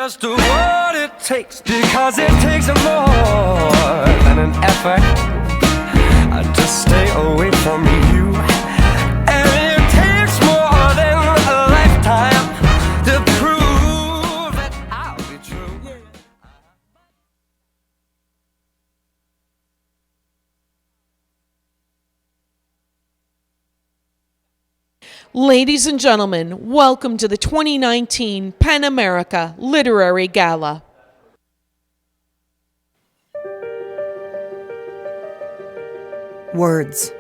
just what it takes, because it takes more than an effort to stay away from you, and it takes more than a lifetime to prove that I'll be true. Ladies and gentlemen, welcome to the 2019 PEN America Literary Gala. Words.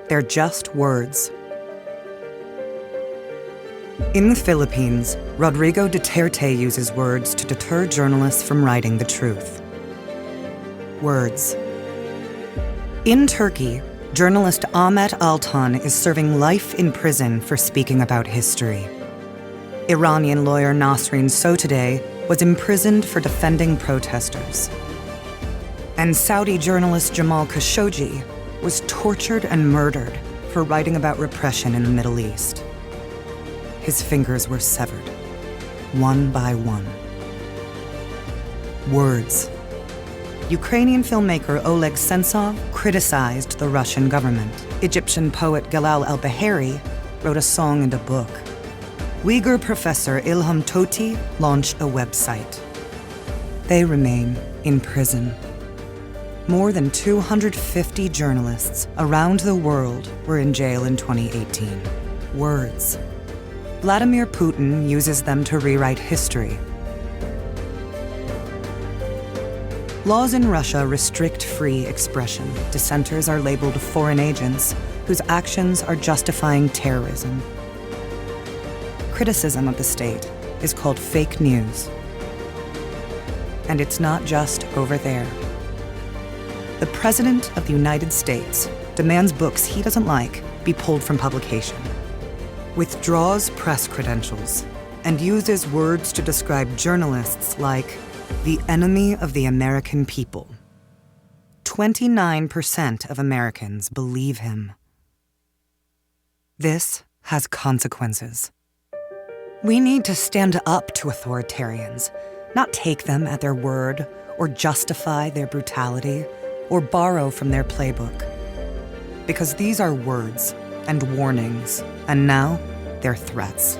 They're just words. In the Philippines, Rodrigo Duterte uses words to deter journalists from writing the truth. Words. In Turkey, journalist Ahmet Altan is serving life in prison for speaking about history. Iranian lawyer Nasrin Sotoudeh was imprisoned for defending protesters. And Saudi journalist Jamal Khashoggi was tortured and murdered for writing about repression in the Middle East. His fingers were severed, one by one. Words. Ukrainian filmmaker Oleg Sentsov criticized the Russian government. Egyptian poet Galal El-Bahari wrote a song and a book. Uyghur professor Ilham Tohti launched a website. They remain in prison. More than 250 journalists around the world were in jail in 2018. Words. Vladimir Putin uses them to rewrite history. Laws in Russia restrict free expression. Dissenters are labeled foreign agents whose actions are justifying terrorism. Criticism of the state is called fake news. And it's not just over there. The President of the United States demands books he doesn't like be pulled from publication, withdraws press credentials, and uses words to describe journalists like the enemy of the American people. 29% of Americans believe him. This has consequences. We need to stand up to authoritarians, not take them at their word or justify their brutality or borrow from their playbook. Because these are words and warnings, and now they're threats.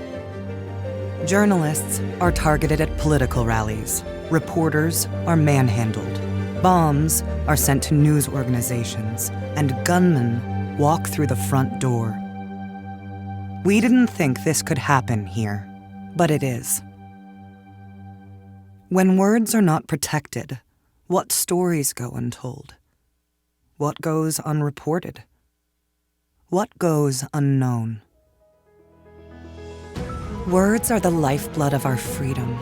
Journalists are targeted at political rallies. Reporters are manhandled. Bombs are sent to news organizations, and gunmen walk through the front door. We didn't think this could happen here, but it is. When words are not protected, what stories go untold? What goes unreported? What goes unknown? Words are the lifeblood of our freedom.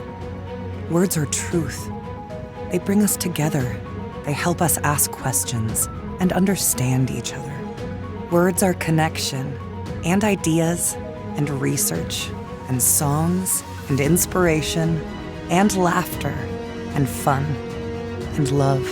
Words are truth. They bring us together. They help us ask questions and understand each other. Words are connection and ideas and research and songs and inspiration and laughter and fun and love.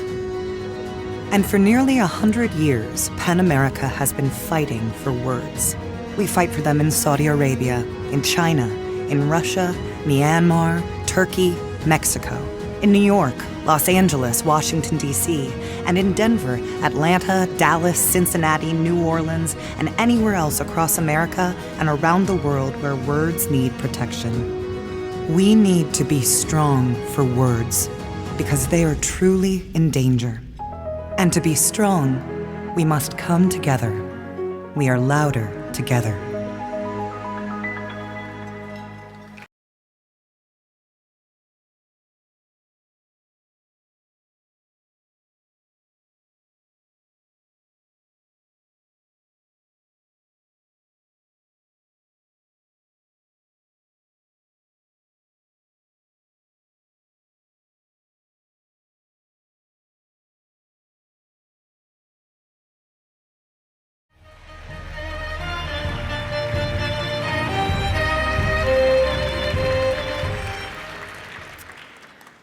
And for nearly 100 years, PEN America has been fighting for words. We fight for them in Saudi Arabia, in China, in Russia, Myanmar, Turkey, Mexico, in New York, Los Angeles, Washington, D.C., and in Denver, Atlanta, Dallas, Cincinnati, New Orleans, and anywhere else across America and around the world where words need protection. We need to be strong for words because they are truly in danger. And to be strong, we must come together. We are louder together.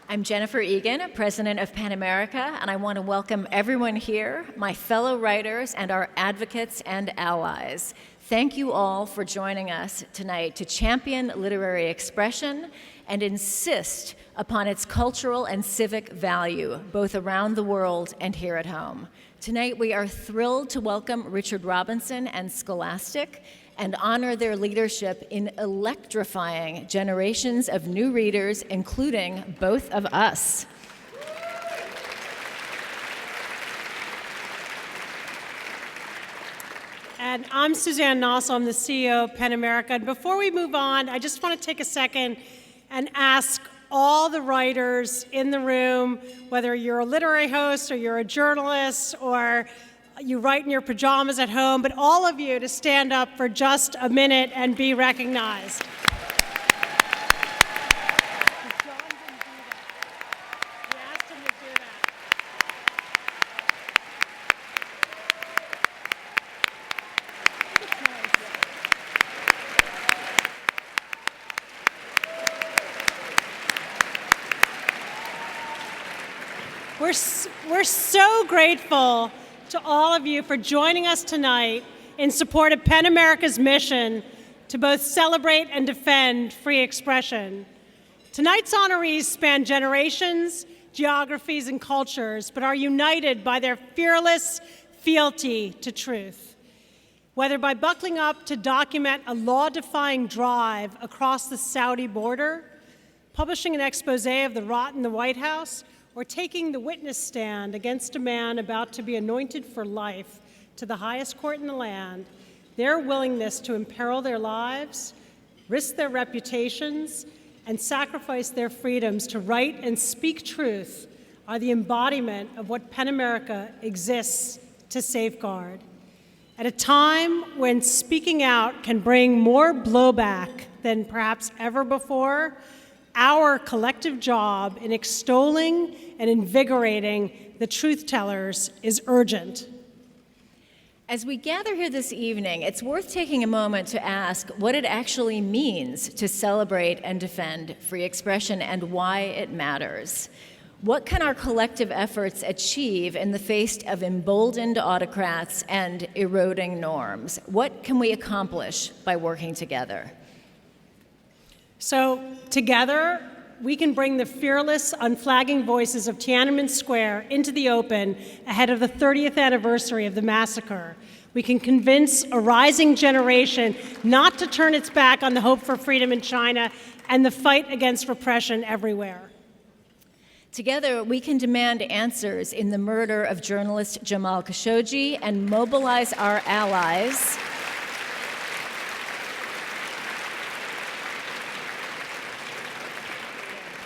I'm Jennifer Egan, president of PEN America, and I want to welcome everyone here, my fellow writers and our advocates and allies. Thank you all for joining us tonight to champion literary expression and insist upon its cultural and civic value, both around the world and here at home. Tonight, we are thrilled to welcome Richard Robinson and Scholastic and honor their leadership in electrifying generations of new readers, including both of us. And I'm Suzanne Nossel, I'm the CEO of PEN America. And before we move on, I just want to take a second and ask all the writers in the room, whether you're a literary host or you're a journalist or you write in your pajamas at home, but all of you to stand up for just a minute and be recognized. We're so grateful to all of you for joining us tonight in support of PEN America's mission to both celebrate and defend free expression. Tonight's honorees span generations, geographies, and cultures, but are united by their fearless fealty to truth. Whether by buckling up to document a law-defying drive across the Saudi border, publishing an expose of the rot in the White House, or taking the witness stand against a man about to be anointed for life to the highest court in the land, their willingness to imperil their lives, risk their reputations, and sacrifice their freedoms to write and speak truth are the embodiment of what PEN America exists to safeguard. At a time when speaking out can bring more blowback than perhaps ever before, our collective job in extolling and invigorating the truth tellers is urgent. As we gather here this evening, it's worth taking a moment to ask what it actually means to celebrate and defend free expression and why it matters. What can our collective efforts achieve in the face of emboldened autocrats and eroding norms? What can we accomplish by working together? So together, we can bring the fearless, unflagging voices of Tiananmen Square into the open ahead of the 30th anniversary of the massacre. We can convince a rising generation not to turn its back on the hope for freedom in China and the fight against repression everywhere. Together, we can demand answers in the murder of journalist Jamal Khashoggi and mobilize our allies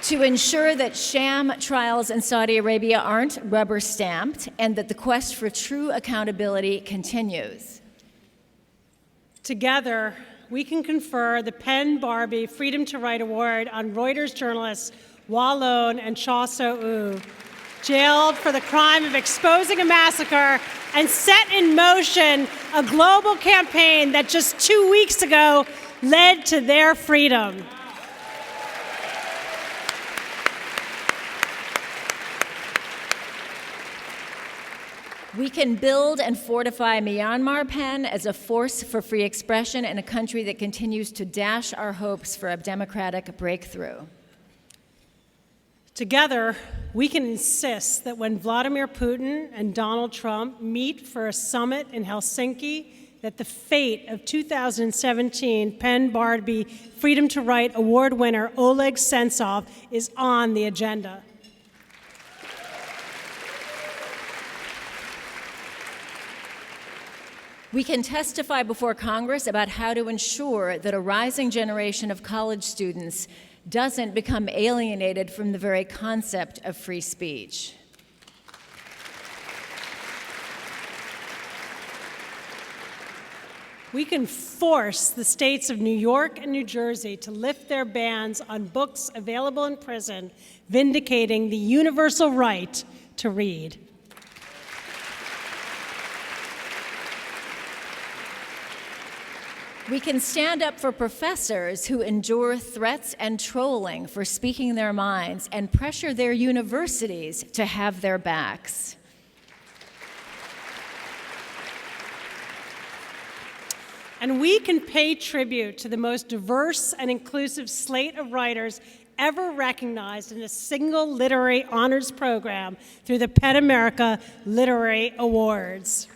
to ensure that sham trials in Saudi Arabia aren't rubber-stamped and that the quest for true accountability continues. Together, we can confer the PEN Barbie Freedom to Write Award on Reuters journalists Wa Lone and Cha So-u, jailed for the crime of exposing a massacre and set in motion a global campaign that just 2 weeks ago led to their freedom. We can build and fortify Myanmar PEN as a force for free expression in a country that continues to dash our hopes for a democratic breakthrough. Together, we can insist that when Vladimir Putin and Donald Trump meet for a summit in Helsinki, that the fate of 2017 PEN Barbie Freedom to Write Award winner Oleg Sentsov is on the agenda. We can testify before Congress about how to ensure that a rising generation of college students doesn't become alienated from the very concept of free speech. We can force the states of New York and New Jersey to lift their bans on books available in prison, vindicating the universal right to read. We can stand up for professors who endure threats and trolling for speaking their minds and pressure their universities to have their backs. And we can pay tribute to the most diverse and inclusive slate of writers ever recognized in a single literary honors program through the PEN America Literary Awards.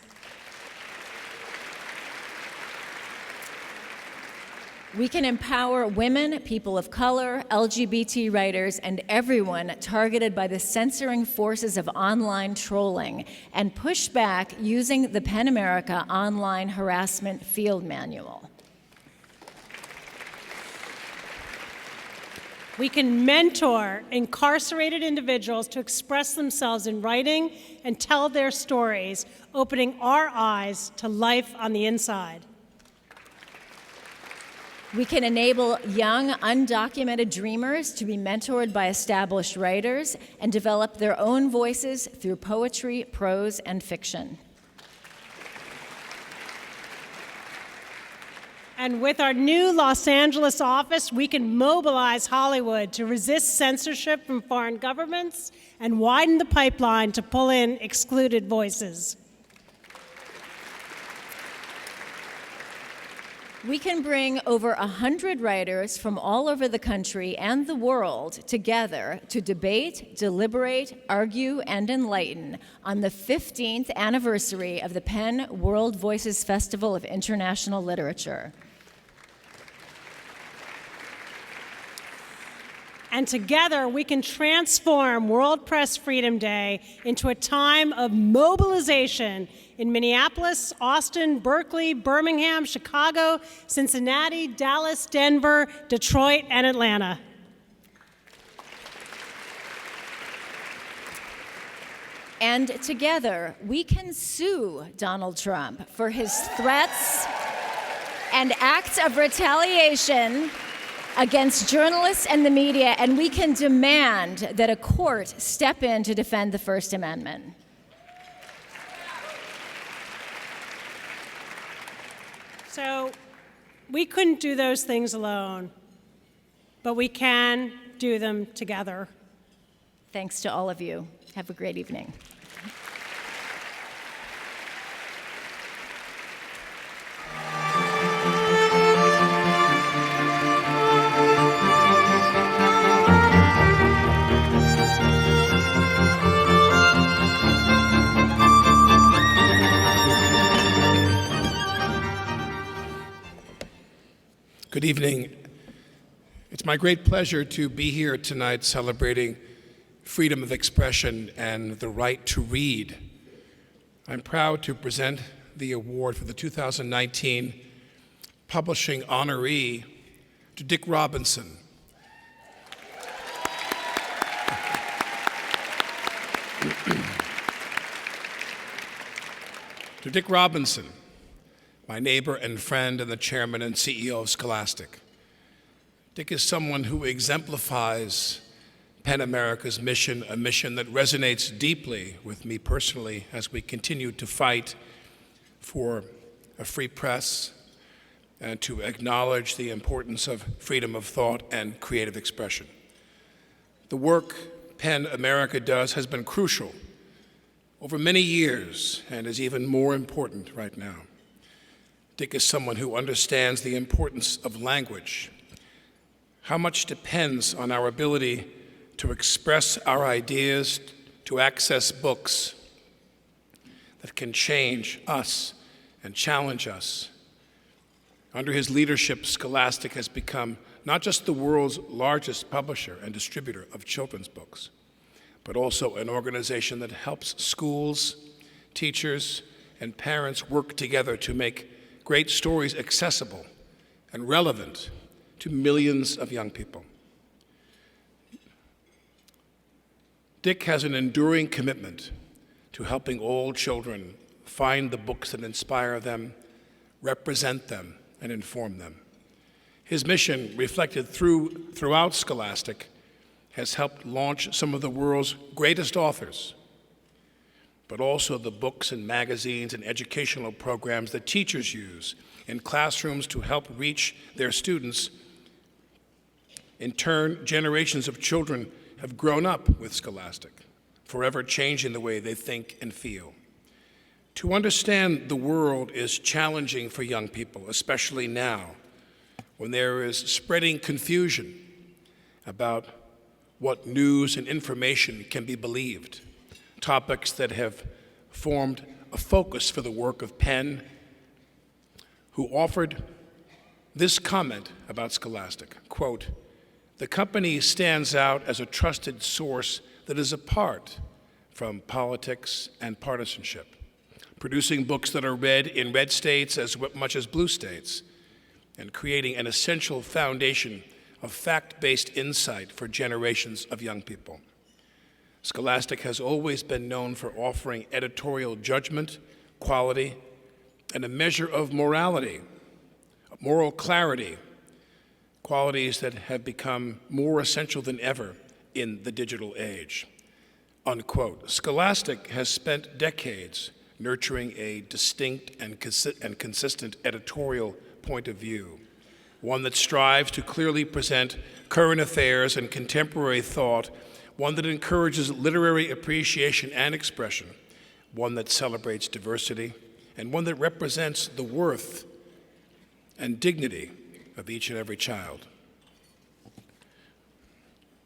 We can empower women, people of color, LGBT writers, and everyone targeted by the censoring forces of online trolling and push back using the PEN America Online Harassment Field Manual. We can mentor incarcerated individuals to express themselves in writing and tell their stories, opening our eyes to life on the inside. We can enable young, undocumented dreamers to be mentored by established writers and develop their own voices through poetry, prose, and fiction. And with our new Los Angeles office, we can mobilize Hollywood to resist censorship from foreign governments and widen the pipeline to pull in excluded voices. We can bring over 100 writers from all over the country and the world together to debate, deliberate, argue, and enlighten on the 15th anniversary of the PEN World Voices Festival of International Literature. And together, we can transform World Press Freedom Day into a time of mobilization in Minneapolis, Austin, Berkeley, Birmingham, Chicago, Cincinnati, Dallas, Denver, Detroit, and Atlanta. And together, we can sue Donald Trump for his threats and acts of retaliation against journalists and the media, and we can demand that a court step in to defend the First Amendment. So we couldn't do those things alone, but we can do them together. Thanks to all of you. Have a great evening. Good evening. It's my great pleasure to be here tonight celebrating freedom of expression and the right to read. I'm proud to present the award for the 2019 Publishing Honoree to Dick Robinson. To Dick Robinson, my neighbor and friend and the chairman and CEO of Scholastic. Dick is someone who exemplifies PEN America's mission, a mission that resonates deeply with me personally as we continue to fight for a free press and to acknowledge the importance of freedom of thought and creative expression. The work PEN America does has been crucial over many years and is even more important right now. Dick is someone who understands the importance of language, how much depends on our ability to express our ideas, to access books that can change us and challenge us. Under his leadership, Scholastic has become not just the world's largest publisher and distributor of children's books, but also an organization that helps schools, teachers, and parents work together to make great stories accessible and relevant to millions of young people. Dick has an enduring commitment to helping all children find the books that inspire them, represent them, and inform them. His mission, reflected throughout Scholastic, has helped launch some of the world's greatest authors, but also the books and magazines and educational programs that teachers use in classrooms to help reach their students. In turn, generations of children have grown up with Scholastic, forever changing the way they think and feel. To understand the world is challenging for young people, especially now, when there is spreading confusion about what news and information can be believed, topics that have formed a focus for the work of PEN, who offered this comment about Scholastic, quote, "The company stands out as a trusted source that is apart from politics and partisanship, producing books that are read in red states as much as blue states, and creating an essential foundation of fact-based insight for generations of young people. Scholastic has always been known for offering editorial judgment, quality, and a measure of morality, moral clarity, qualities that have become more essential than ever in the digital age." Unquote. Scholastic has spent decades nurturing a distinct and consistent editorial point of view, one that strives to clearly present current affairs and contemporary thought, one that encourages literary appreciation and expression, one that celebrates diversity, and one that represents the worth and dignity of each and every child.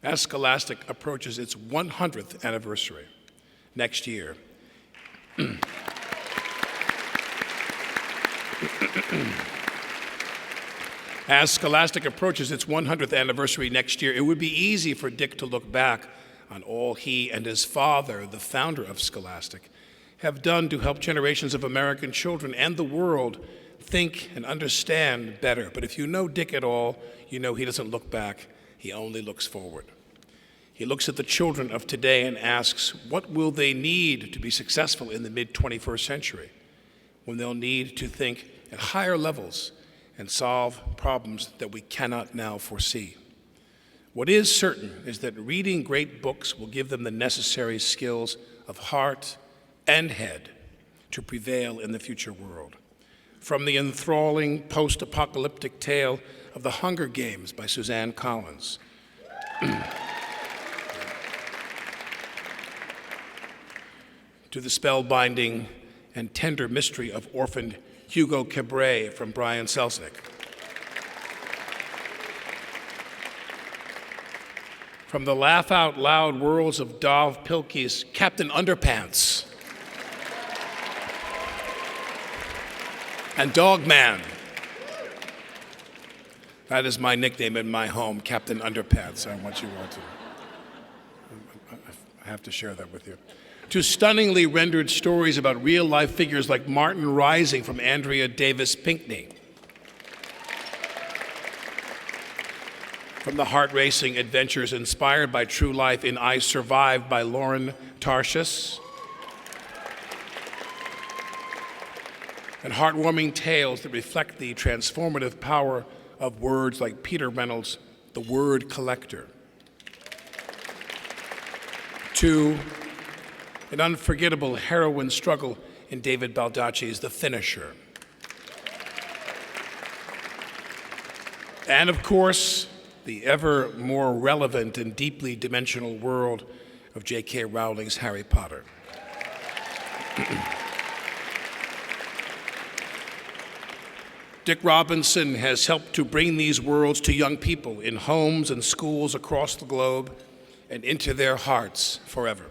As Scholastic approaches its 100th anniversary next year, As Scholastic approaches its 100th anniversary next year, it would be easy for Dick to look back on all he and his father, the founder of Scholastic, have done to help generations of American children and the world think and understand better. But if you know Dick at all, you know he doesn't look back, he only looks forward. He looks at the children of today and asks, what will they need to be successful in the mid-21st century, when they'll need to think at higher levels and solve problems that we cannot now foresee. What is certain is that reading great books will give them the necessary skills of heart and head to prevail in the future world. From the enthralling post-apocalyptic tale of The Hunger Games by Suzanne Collins, to the spellbinding and tender mystery of orphaned Hugo Cabret from Brian Selznick. From the laugh-out-loud worlds of Dov Pilkey's Captain Underpants and Dogman. That is my nickname in my home, Captain Underpants. I want you all to, I have to share that with you. To stunningly rendered stories about real-life figures like Martin Rising from Andrea Davis Pinkney. From the heart-racing adventures inspired by true life in I Survived by Lauren Tarshis. And heartwarming tales that reflect the transformative power of words like Peter Reynolds' The Word Collector. To an unforgettable heroine struggle in David Baldacci's The Finisher. And of course, the ever more relevant and deeply dimensional world of J.K. Rowling's Harry Potter. Dick Robinson has helped to bring these worlds to young people in homes and schools across the globe and into their hearts forever.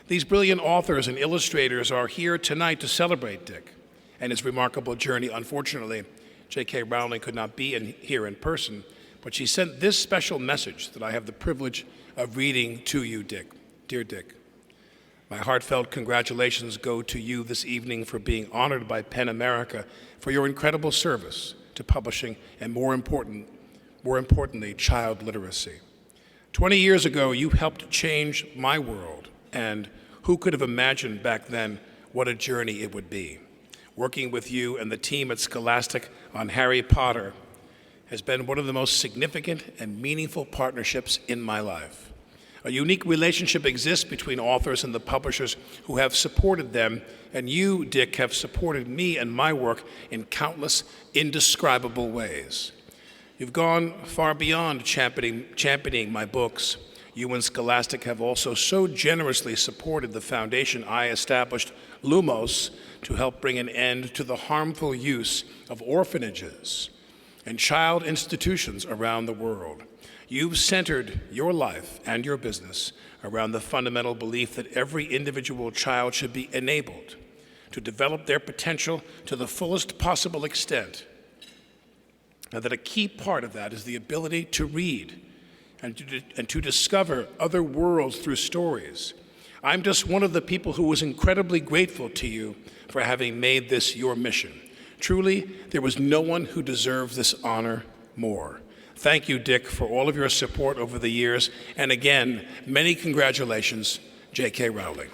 These brilliant authors and illustrators are here tonight to celebrate Dick and his remarkable journey. Unfortunately, J.K. Rowling could not be here in person, but she sent this special message that I have the privilege of reading to you, Dick. Dear Dick, my heartfelt congratulations go to you this evening for being honored by PEN America for your incredible service to publishing and, more importantly, child literacy. 20 years ago, you helped change my world, and who could have imagined back then what a journey it would be? Working with you and the team at Scholastic on Harry Potter has been one of the most significant and meaningful partnerships in my life. A unique relationship exists between authors and the publishers who have supported them, and you, Dick, have supported me and my work in countless indescribable ways. You've gone far beyond championing my books. You and Scholastic have also so generously supported the foundation I established, Lumos, to help bring an end to the harmful use of orphanages and child institutions around the world. You've centered your life and your business around the fundamental belief that every individual child should be enabled to develop their potential to the fullest possible extent, and that a key part of that is the ability to read and to discover other worlds through stories. I'm just one of the people who was incredibly grateful to you for having made this your mission. Truly, there was no one who deserved this honor more. Thank you, Dick, for all of your support over the years, and again, many congratulations, J.K. Rowling.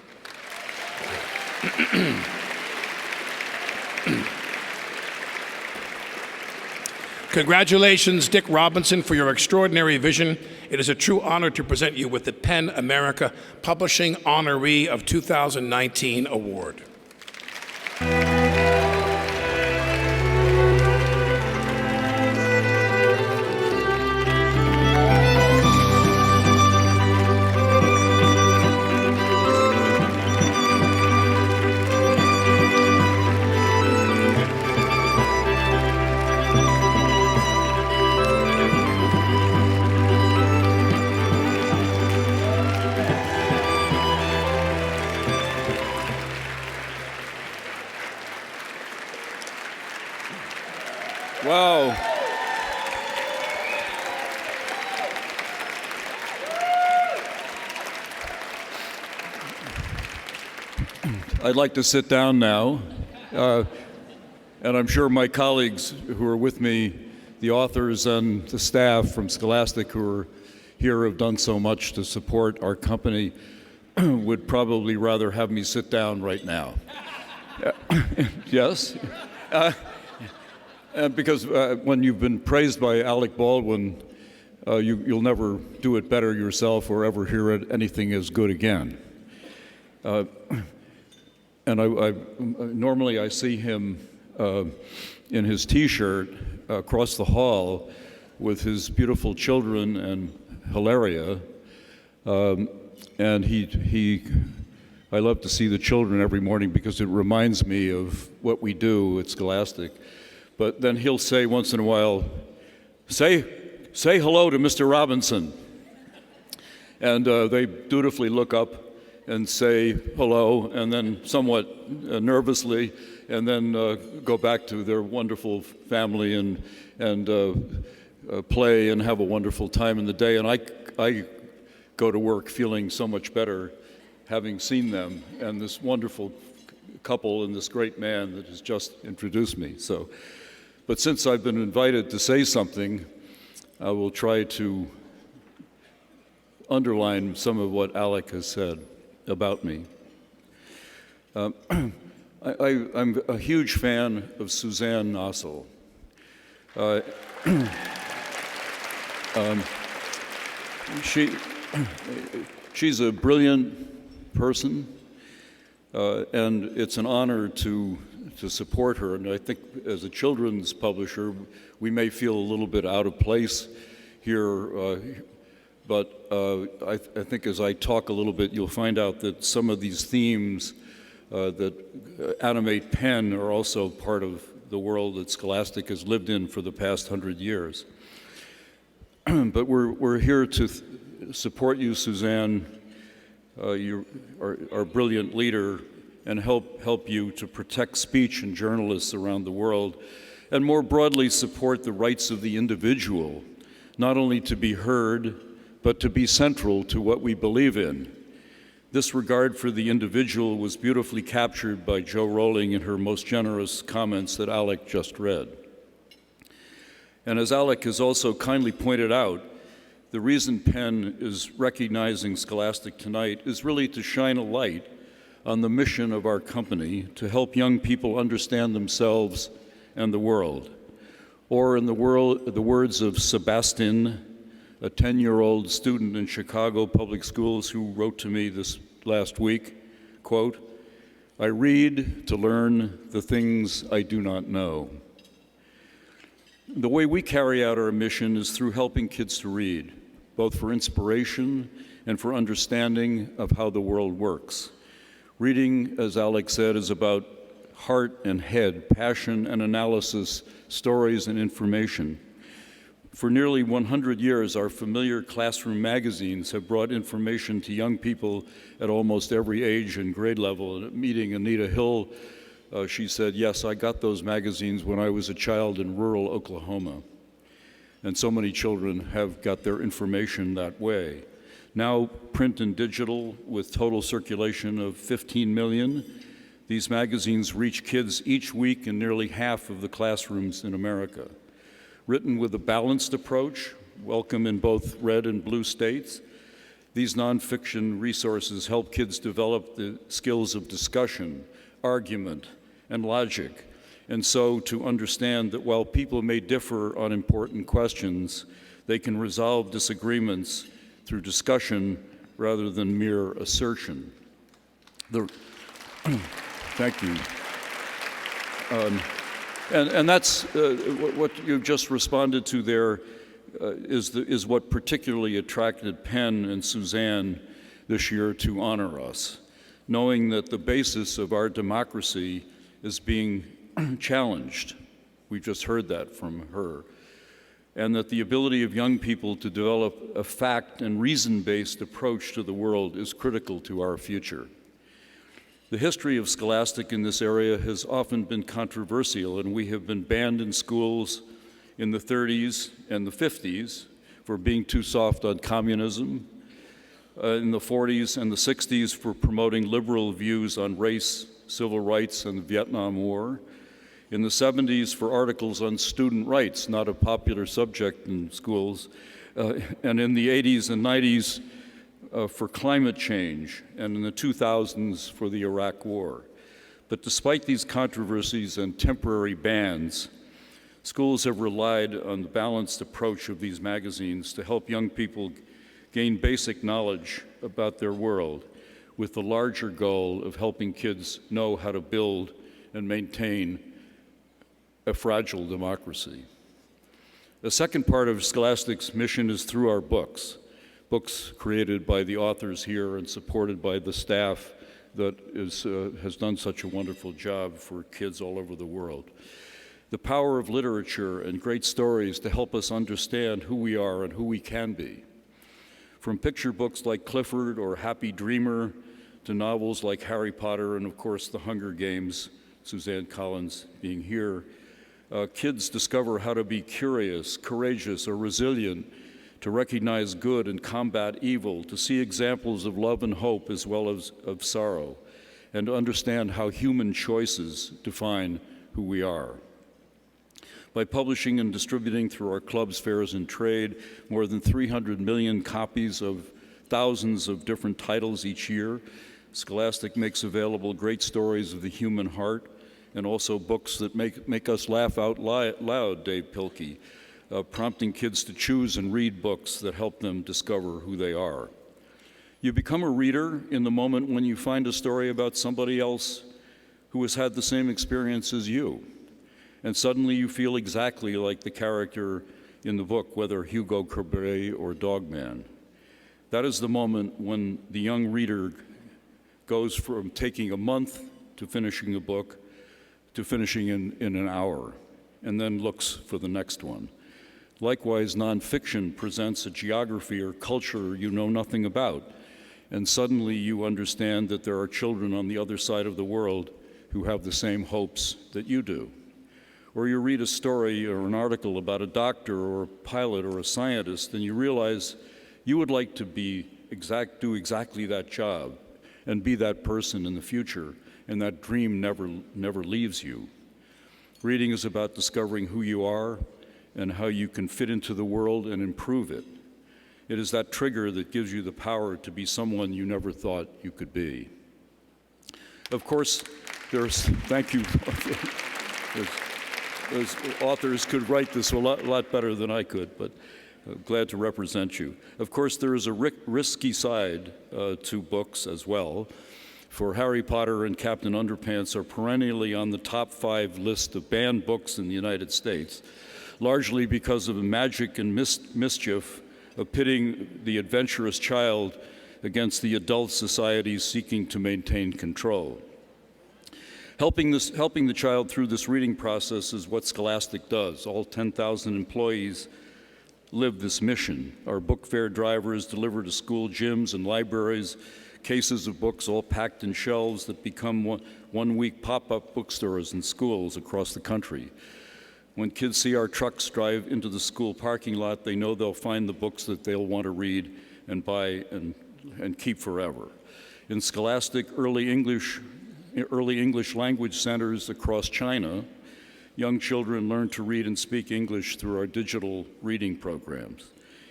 Congratulations, Dick Robinson, for your extraordinary vision. It is a true honor to present you with the PEN America Publishing Honoree of 2019 Award. Wow. I'd like to sit down now, and I'm sure my colleagues who are with me, the authors and the staff from Scholastic who are here have done so much to support our company, would probably rather have me sit down right now. Yes? Because when you've been praised by Alec Baldwin, you'll never do it better yourself or ever hear anything as good again. And normally I see him in his T-shirt across the hall with his beautiful children and Hilaria, and I love to see the children every morning because it reminds me of what we do at Scholastic. But then he'll say once in a while, say hello to Mr. Robinson. And they dutifully look up and say hello, and then somewhat nervously, and then go back to their wonderful family and play and have a wonderful time in the day. And I go to work feeling so much better having seen them and this wonderful couple and this great man that has just introduced me. But since I've been invited to say something, I will try to underline some of what Alec has said about me. I'm a huge fan of Suzanne Nossel. She's a brilliant person, and it's an honor to support her. And I think as a children's publisher, we may feel a little bit out of place here, but I think as I talk a little bit, you'll find out that some of these themes that animate PEN are also part of the world that Scholastic has lived in for the past 100 years. But we're here to support you, Suzanne. You are a brilliant leader, and help you to protect speech and journalists around the world, and more broadly support the rights of the individual, not only to be heard, but to be central to what we believe in. This regard for the individual was beautifully captured by Jo Rowling in her most generous comments that Alec just read. And as Alec has also kindly pointed out, the reason PEN is recognizing Scholastic tonight is really to shine a light on the mission of our company to help young people understand themselves and the world. Or in the words of Sebastian, a 10-year-old student in Chicago public schools who wrote to me this last week, quote, "I read to learn the things I do not know." The way we carry out our mission is through helping kids to read, both for inspiration and for understanding of how the world works. Reading, as Alec said, is about heart and head, passion and analysis, stories and information. For nearly 100 years, our familiar classroom magazines have brought information to young people at almost every age and grade level. And at meeting Anita Hill, she said, "Yes, I got those magazines when I was a child in rural Oklahoma." And so many children have got their information that way. Now, print and digital, with total circulation of 15 million, these magazines reach kids each week in nearly half of the classrooms in America. Written with a balanced approach, welcome in both red and blue states, these nonfiction resources help kids develop the skills of discussion, argument, and logic, and so to understand that while people may differ on important questions, they can resolve disagreements through discussion rather than mere assertion. Thank you. And that's what you've just responded to there is what particularly attracted PEN and Suzanne this year to honor us, knowing that the basis of our democracy is being challenged. We just heard that from her. And that the ability of young people to develop a fact and reason-based approach to the world is critical to our future. The history of Scholastic in this area has often been controversial, and we have been banned in schools in the 30s and the 50s for being too soft on communism, in the 40s and the 60s for promoting liberal views on race, civil rights, and the Vietnam War, in the 70s for articles on student rights, not a popular subject in schools, and in the 80s and 90s for climate change, and in the 2000s for the Iraq War. But despite these controversies and temporary bans, schools have relied on the balanced approach of these magazines to help young people gain basic knowledge about their world, with the larger goal of helping kids know how to build and maintain a fragile democracy. The second part of Scholastic's mission is through our books created by the authors here and supported by the staff that has done such a wonderful job for kids all over the world. The power of literature and great stories to help us understand who we are and who we can be. From picture books like Clifford or Happy Dreamer to novels like Harry Potter and, of course, The Hunger Games, Suzanne Collins being here, kids discover how to be curious, courageous, or resilient, to recognize good and combat evil, to see examples of love and hope as well as of sorrow, and to understand how human choices define who we are. By publishing and distributing through our clubs, fairs, and trade more than 300 million copies of thousands of different titles each year, Scholastic makes available great stories of the human heart and also books that make us laugh out loud, Dave Pilkey, prompting kids to choose and read books that help them discover who they are. You become a reader in the moment when you find a story about somebody else who has had the same experience as you. And suddenly you feel exactly like the character in the book, whether Hugo Cabret or Dogman. That is the moment when the young reader goes from taking a month to finishing a book to finishing in an hour, and then looks for the next one. Likewise, nonfiction presents a geography or culture you know nothing about, and suddenly you understand that there are children on the other side of the world who have the same hopes that you do. Or you read a story or an article about a doctor or a pilot or a scientist, and you realize you would like to do exactly that job and be that person in the future, and that dream never leaves you. Reading is about discovering who you are and how you can fit into the world and improve it. It is that trigger that gives you the power to be someone you never thought you could be. Of course, thank you. Those authors could write this a lot better than I could, but glad to represent you. Of course, there is a risky side to books as well. For Harry Potter and Captain Underpants are perennially on the top 5 list of banned books in the United States, largely because of the magic and mischief of pitting the adventurous child against the adult societies seeking to maintain control. Helping the child through this reading process is what Scholastic does. All 10,000 employees live this mission. Our book fair drivers deliver to school gyms and libraries cases of books all packed in shelves that become one-week pop-up bookstores in schools across the country. When kids see our trucks drive into the school parking lot, they know they'll find the books that they'll want to read and buy and keep forever. In Scholastic early English language centers across China, young children learn to read and speak English through our digital reading programs.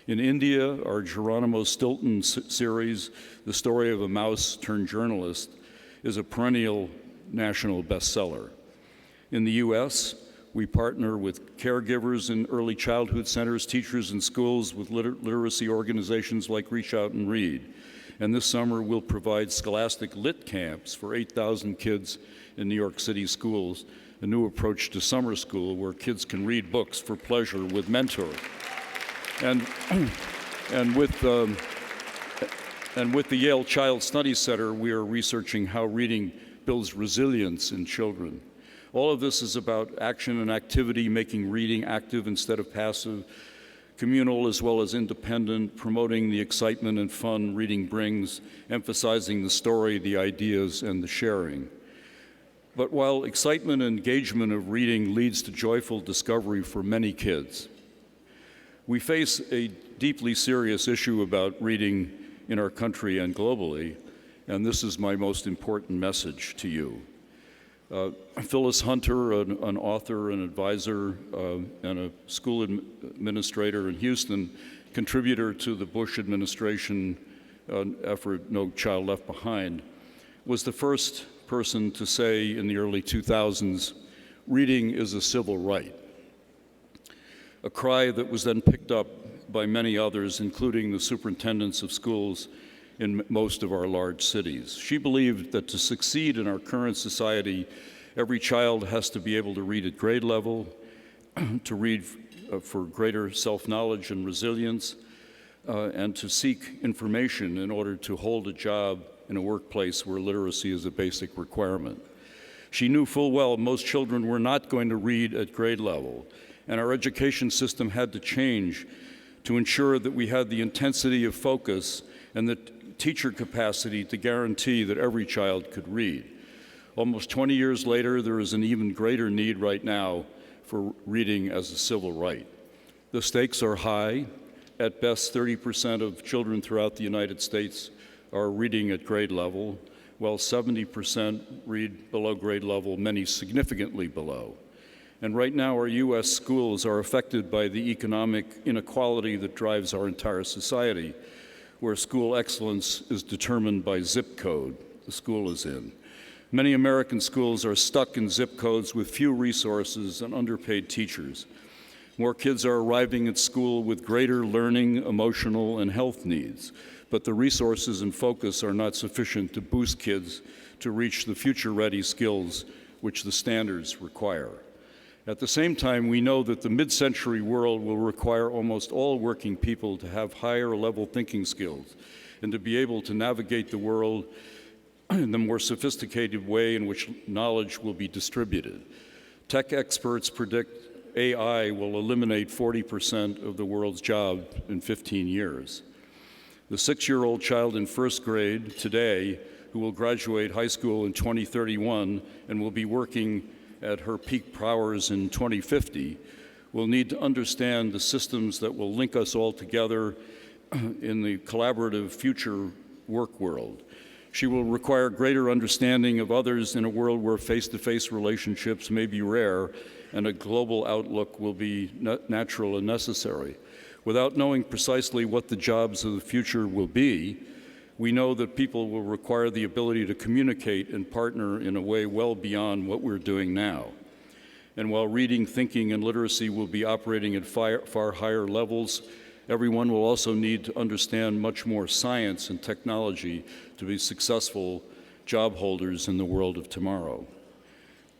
In India, our Geronimo Stilton series, The Story of a Mouse Turned Journalist, is a perennial national bestseller. In the US, we partner with caregivers in early childhood centers, teachers in schools, with literacy organizations like Reach Out and Read. And this summer, we'll provide Scholastic Lit Camps for 8,000 kids in New York City schools, a new approach to summer school where kids can read books for pleasure with mentors. And with the Yale Child Studies Center, we are researching how reading builds resilience in children. All of this is about action and activity, making reading active instead of passive, communal as well as independent, promoting the excitement and fun reading brings, emphasizing the story, the ideas, and the sharing. But while excitement and engagement of reading leads to joyful discovery for many kids, we face a deeply serious issue about reading in our country and globally, and this is my most important message to you. Phyllis Hunter, an author, an advisor, and a school administrator in Houston, contributor to the Bush administration effort, No Child Left Behind, was the first person to say in the early 2000s, reading is a civil right. A cry that was then picked up by many others, including the superintendents of schools in most of our large cities. She believed that to succeed in our current society, every child has to be able to read at grade level, to read for greater self-knowledge and resilience, and to seek information in order to hold a job in a workplace where literacy is a basic requirement. She knew full well most children were not going to read at grade level, and our education system had to change to ensure that we had the intensity of focus and the teacher capacity to guarantee that every child could read. Almost 20 years later, there is an even greater need right now for reading as a civil right. The stakes are high. At best, 30% of children throughout the United States are reading at grade level, while 70% read below grade level, many significantly below. And right now, our U.S. schools are affected by the economic inequality that drives our entire society, where school excellence is determined by zip code the school is in. Many American schools are stuck in zip codes with few resources and underpaid teachers. More kids are arriving at school with greater learning, emotional, and health needs, but the resources and focus are not sufficient to boost kids to reach the future-ready skills which the standards require. At the same time, we know that the mid-century world will require almost all working people to have higher-level thinking skills and to be able to navigate the world in the more sophisticated way in which knowledge will be distributed. Tech experts predict AI will eliminate 40% of the world's jobs in 15 years. The 6-year-old child in first grade today, who will graduate high school in 2031 and will be working at her peak powers in 2050, will need to understand the systems that will link us all together in the collaborative future work world. She will require greater understanding of others in a world where face-to-face relationships may be rare and a global outlook will be natural and necessary. Without knowing precisely what the jobs of the future will be, we know that people will require the ability to communicate and partner in a way well beyond what we're doing now. And while reading, thinking, and literacy will be operating at far higher levels, everyone will also need to understand much more science and technology to be successful job holders in the world of tomorrow.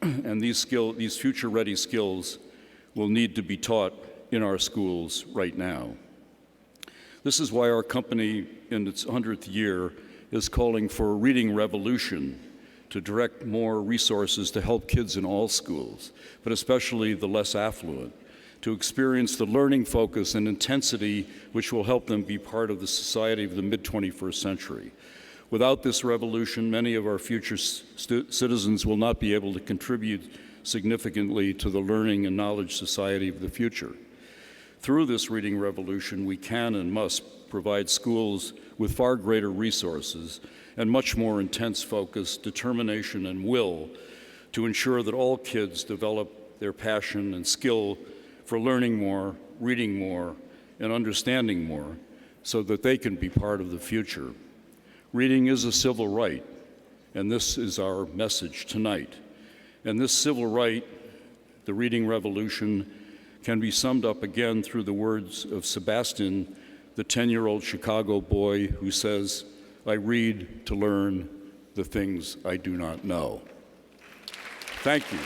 And these future-ready skills will need to be taught in our schools right now. This is why our company, in its 100th year, is calling for a reading revolution to direct more resources to help kids in all schools, but especially the less affluent, to experience the learning focus and intensity which will help them be part of the society of the mid-21st century. Without this revolution, many of our future citizens will not be able to contribute significantly to the learning and knowledge society of the future. Through this reading revolution, we can and must provide schools with far greater resources and much more intense focus, determination, and will to ensure that all kids develop their passion and skill for learning more, reading more, and understanding more so that they can be part of the future. Reading is a civil right, and this is our message tonight. And this civil right, the reading revolution, can be summed up again through the words of Sebastian, the 10-year-old Chicago boy who says, "I read to learn the things I do not know." Thank you.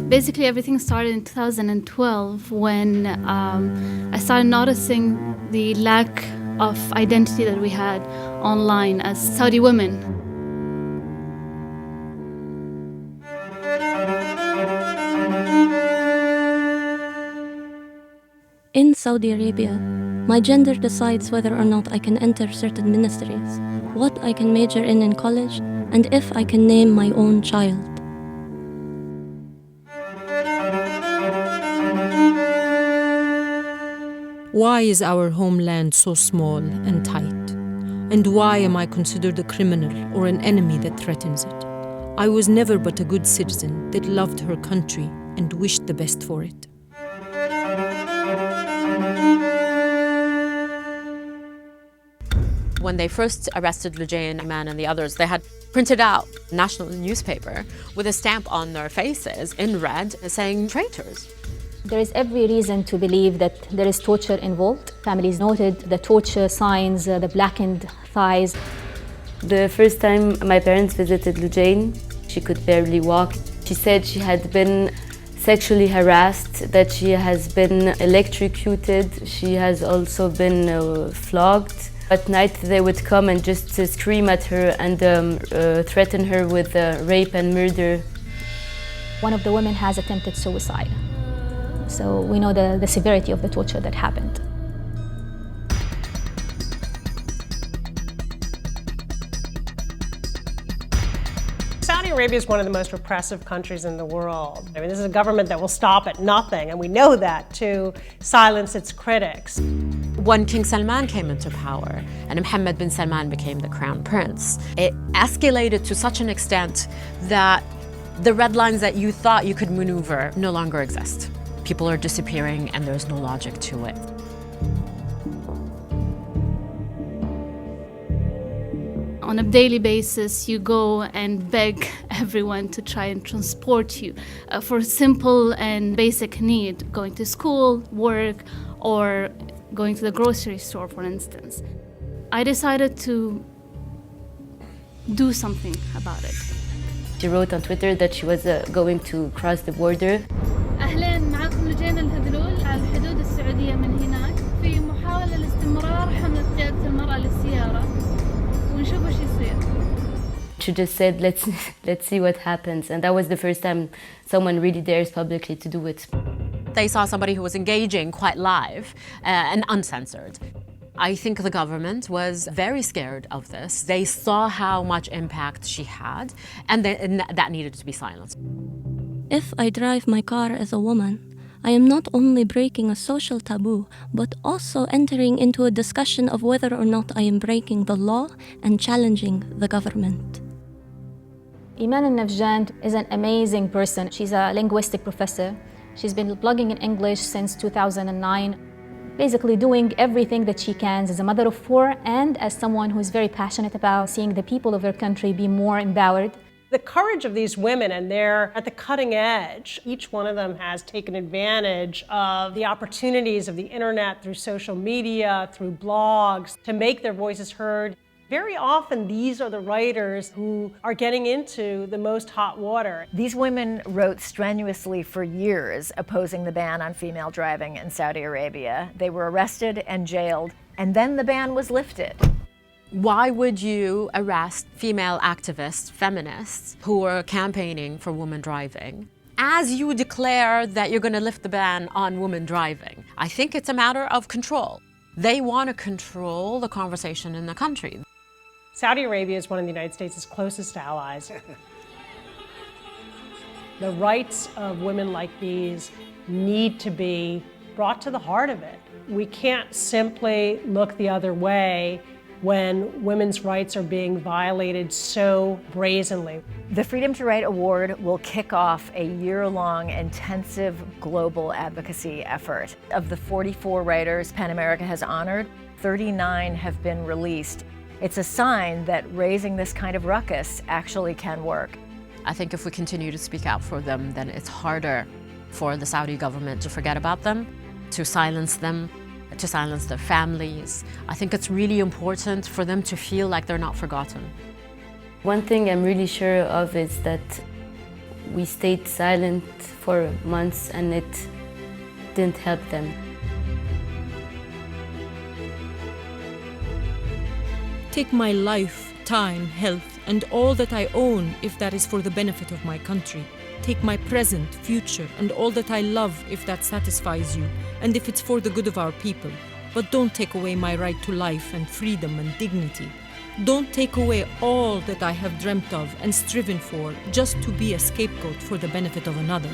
Basically, everything started in 2012 when I started noticing the lack of identity that we had online as Saudi women. In Saudi Arabia, my gender decides whether or not I can enter certain ministries, what I can major in college, and if I can name my own child. Why is our homeland so small and tight? And why am I considered a criminal or an enemy that threatens it? I was never but a good citizen that loved her country and wished the best for it. When they first arrested Loujain, Eman, and the others, they had printed out a national newspaper with a stamp on their faces in red saying traitors. There is every reason to believe that there is torture involved. Families noted the torture signs, the blackened thighs. The first time my parents visited Loujain, she could barely walk. She said she had been sexually harassed, that she has been electrocuted. She has also been flogged. At night they would come and just scream at her and threaten her with rape and murder. One of the women has attempted suicide. So we know the severity of the torture that happened. Saudi Arabia is one of the most repressive countries in the world. I mean, this is a government that will stop at nothing, and we know that, to silence its critics. When King Salman came into power and Mohammed bin Salman became the crown prince, it escalated to such an extent that the red lines that you thought you could maneuver no longer exist. People are disappearing and there's no logic to it. On a daily basis, you go and beg everyone to try and transport you for simple and basic need, going to school, work, or going to the grocery store, for instance. I decided to do something about it. She wrote on Twitter that she was going to cross the border. أهلين معكم لوجين الهذلول على الحدود السعودية من هناك في محاولة لاستمرار حملة قيادة المرأة للسيارة ونشوف وش يصير. She just said, let's see what happens, and that was the first time someone really dares publicly to do it. They saw somebody who was engaging quite live and uncensored. I think the government was very scared of this. They saw how much impact she had, and that needed to be silenced. If I drive my car as a woman, I am not only breaking a social taboo, but also entering into a discussion of whether or not I am breaking the law and challenging the government. Eman Al-Nafjan is an amazing person. She's a linguistic professor. She's been blogging in English since 2009, basically doing everything that she can as a mother of four and as someone who's very passionate about seeing the people of her country be more empowered. The courage of these women, and they're at the cutting edge. Each one of them has taken advantage of the opportunities of the internet through social media, through blogs, to make their voices heard. Very often, these are the writers who are getting into the most hot water. These women wrote strenuously for years opposing the ban on female driving in Saudi Arabia. They were arrested and jailed, and then the ban was lifted. Why would you arrest female activists, feminists, who are campaigning for women driving, as you declare that you're going to lift the ban on women driving? I think it's a matter of control. They want to control the conversation in the country. Saudi Arabia is one of the United States' closest allies. The rights of women like these need to be brought to the heart of it. We can't simply look the other way when women's rights are being violated so brazenly. The Freedom to Write Award will kick off a year-long intensive global advocacy effort. Of the 44 writers PEN America has honored, 39 have been released. It's a sign that raising this kind of ruckus actually can work. I think if we continue to speak out for them, then it's harder for the Saudi government to forget about them, to silence them, to silence their families. I think it's really important for them to feel like they're not forgotten. One thing I'm really sure of is that we stayed silent for months and it didn't help them. Take my life, time, health, and all that I own if that is for the benefit of my country. Take my present, future, and all that I love if that satisfies you, and if it's for the good of our people. But don't take away my right to life and freedom and dignity. Don't take away all that I have dreamt of and striven for just to be a scapegoat for the benefit of another.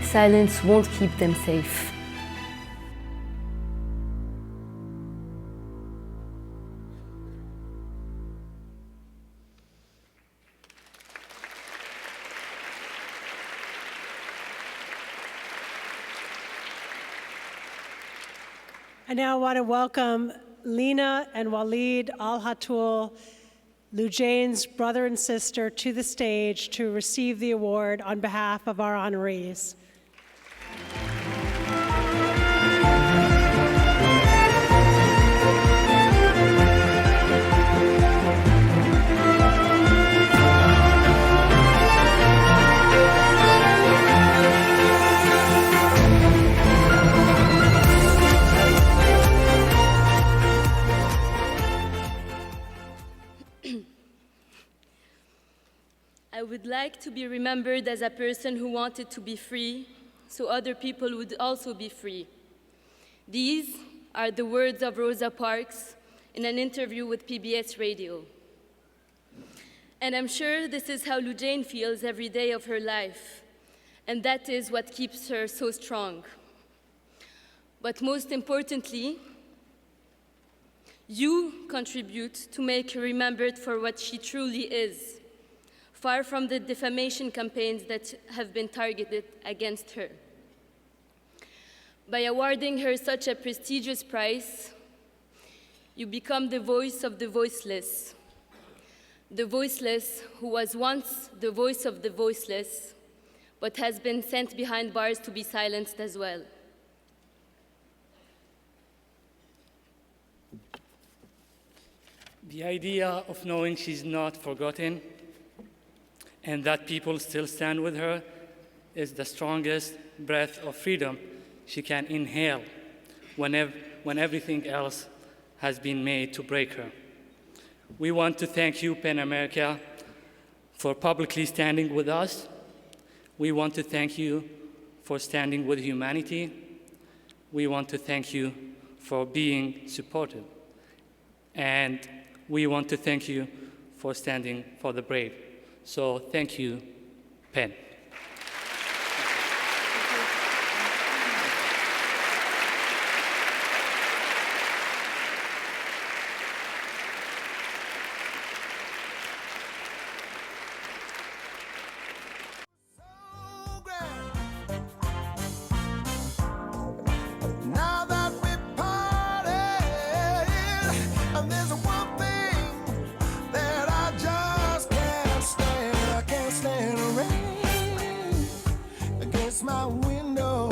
Silence won't keep them safe. I now want to welcome Lina and Loujain Al-Hathloul, Loujain's brother and sister, to the stage to receive the award on behalf of our honorees. I would like to be remembered as a person who wanted to be free, so other people would also be free. These are the words of Rosa Parks in an interview with PBS Radio. And I'm sure this is how Loujain feels every day of her life, and that is what keeps her so strong. But most importantly, you contribute to make her remembered for what she truly is, far from the defamation campaigns that have been targeted against her. By awarding her such a prestigious prize, you become the voice of the voiceless who was once the voice of the voiceless, but has been sent behind bars to be silenced as well. The idea of knowing she's not forgotten and that people still stand with her is the strongest breath of freedom she can inhale when everything else has been made to break her. We want to thank you, PEN America, for publicly standing with us. We want to thank you for standing with humanity. We want to thank you for being supported. And we want to thank you for standing for the brave. So thank you, PEN. Now that we parted, and there's one thing that I just can't stand. I can't stand the rain against my window.